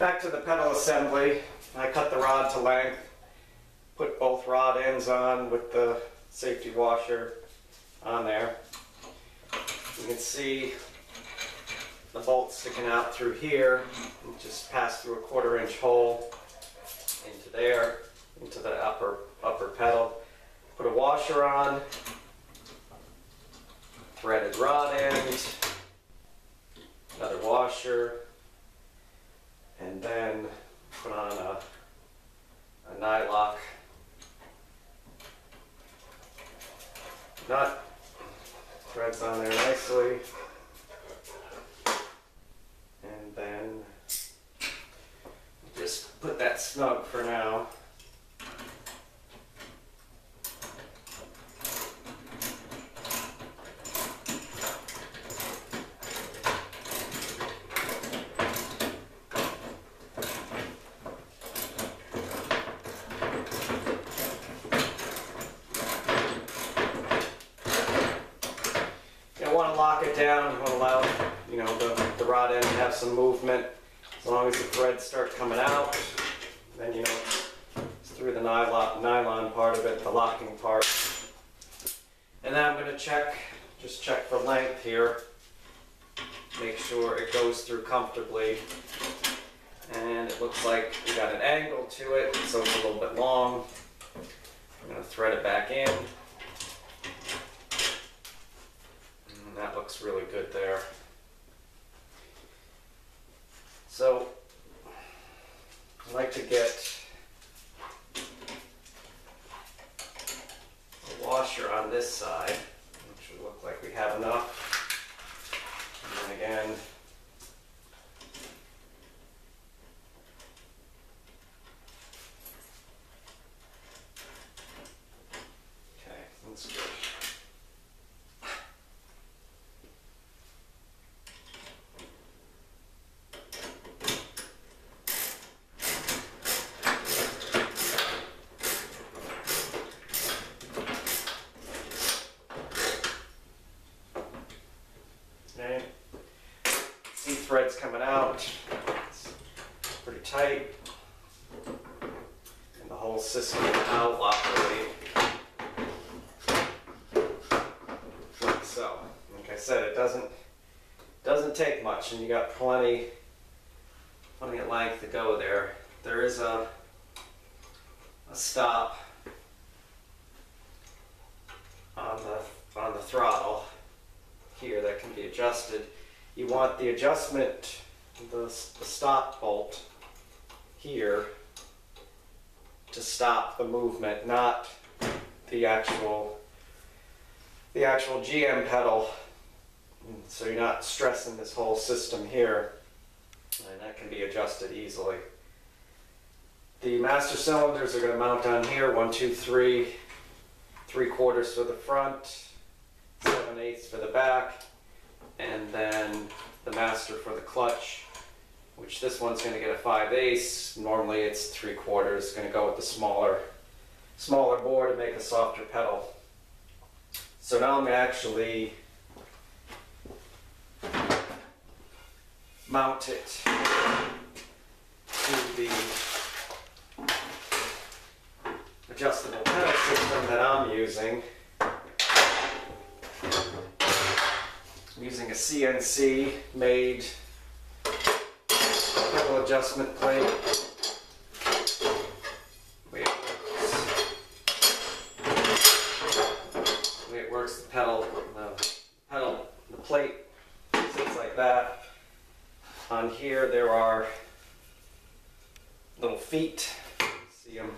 Back to the pedal assembly. I cut the rod to length, put both rod ends on with the safety washer on there. You can see the bolt sticking out through here, and just pass through a 1/4 inch hole into there, into the upper pedal. Put a washer on, threaded rod end, another washer, and then put on a nylock nut. Threads on there nicely. And then just put that snug for now. Lock it down. You want to allow, the rod end to have some movement. As long as the threads start coming out, then it's through the nylon part of it, the locking part. And then I'm going to check for length here. Make sure it goes through comfortably. And it looks like we got an angle to it, so it's a little bit long. I'm going to thread it back in. That looks really good there. So I like to get a washer on this side, which would look like we have enough. And then again, okay, that's good. Okay. See threads coming out. It's pretty tight. And the whole system now operate like so. Like I said, it doesn't take much, and you got plenty of length to go there. There is a stop on the throttle here that can be adjusted. You want the adjustment, the stop bolt here to stop the movement, not the actual GM pedal. So you're not stressing this whole system here, and that can be adjusted easily. The master cylinders are going to mount on here, 1, 2, 3, 3/4 for the front, 7/8 for the back, and then the master for the clutch, which this one's going to get a 5/8. Normally it's 3/4. Going to go with the smaller bore to make a softer pedal. So now I'm going to actually mount it to the adjustable pedal system that I'm using. I'm using a CNC made pedal adjustment plate. The way it works, the plate sits like that. On here there are little feet. See them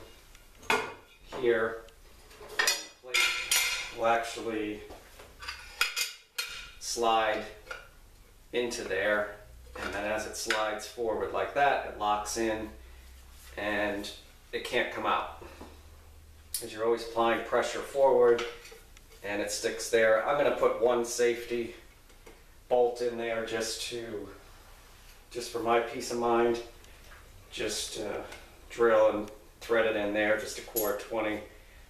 here. And the plate will actually slide into there, and then as it slides forward like that, it locks in and it can't come out, because you're always applying pressure forward and it sticks there. I'm going to put one safety bolt in there just for my peace of mind. Just drill and thread it in there, just a core 20.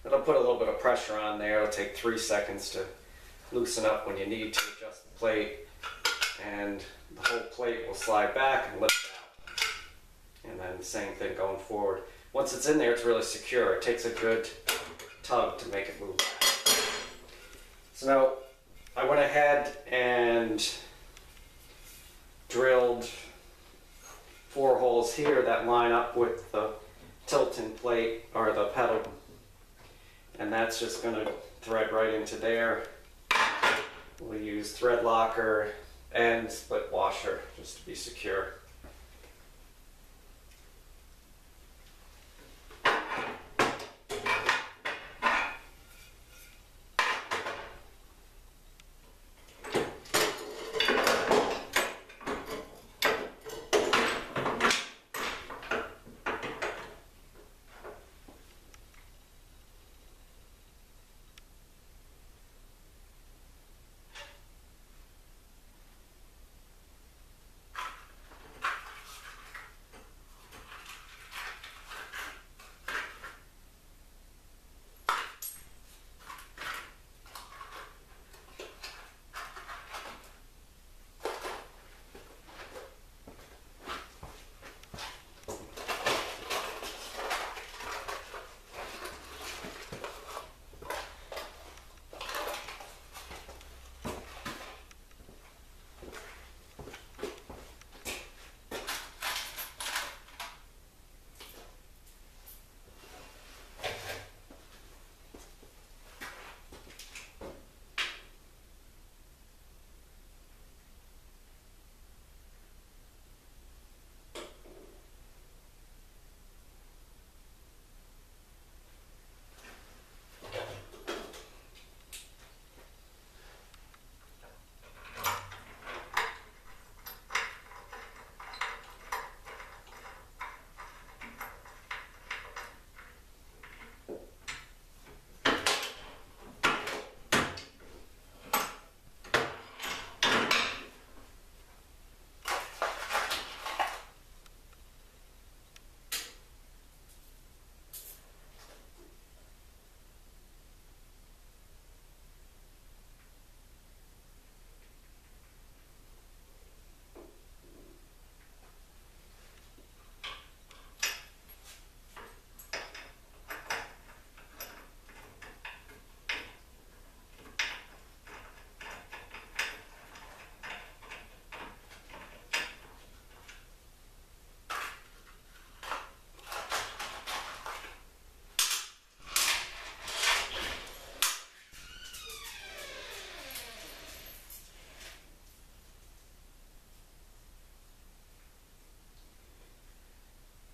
It'll put a little bit of pressure on there. It'll take 3 seconds to loosen up when you need to adjust the plate, and the whole plate will slide back and lift out. then same thing going forward. Once it's in there, it's really secure. It takes a good tug to make it move back. So now I went ahead and drilled 4 holes here that line up with the tilting plate or the pedal, and that's just going to thread right into there. We'll use thread locker and split washer just to be secure.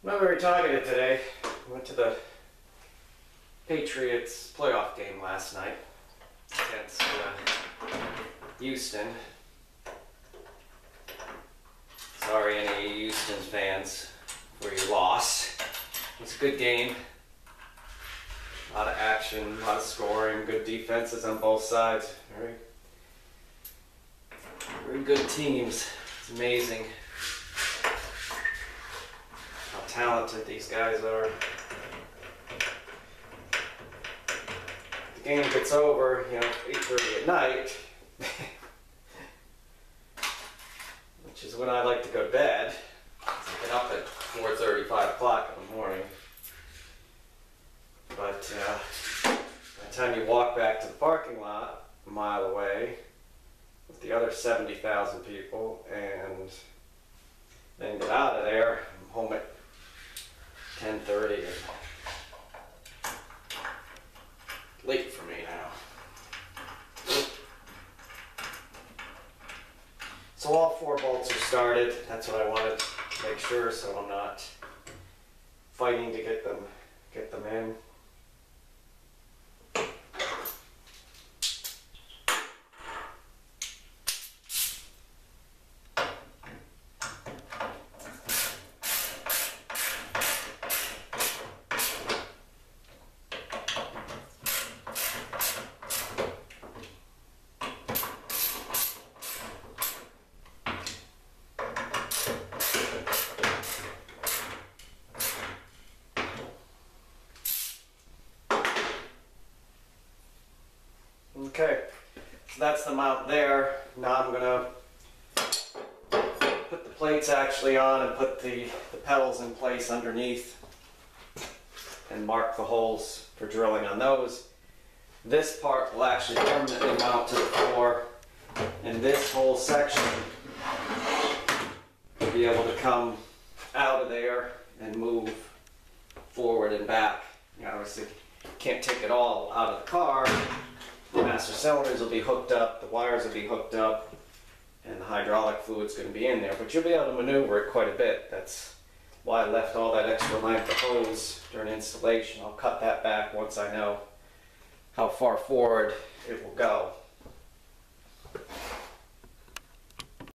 I'm not very targeted today. I went to the Patriots playoff game last night against Houston. Sorry any Houston fans for your loss. It was a good game. A lot of action, a lot of scoring, good defenses on both sides. Very good teams. It's amazing how talented these guys are. The game gets over, 8:30 at night, which is when I like to go to bed. I get up at 4:30, 5 o'clock in the morning. But by the time you walk back to the parking lot, a mile away, with the other 70,000 people, and then get out of there, I'm home at 10:30. Late for me now. So all 4 bolts are started. That's what I wanted to make sure, so I'm not fighting to get them in. Okay, so that's the mount there. Now I'm going to put the plates actually on and put the pedals in place underneath and mark the holes for drilling on those. This part will actually permanently mount to the floor, and this whole section will be able to come out of there and move forward and back. You know, obviously can't take it all out of the car. The master cylinders will be hooked up, the wires will be hooked up, and the hydraulic fluid's going to be in there, but you'll be able to maneuver it quite a bit. That's why I left all that extra length of hose during installation. I'll cut that back once I know how far forward it will go.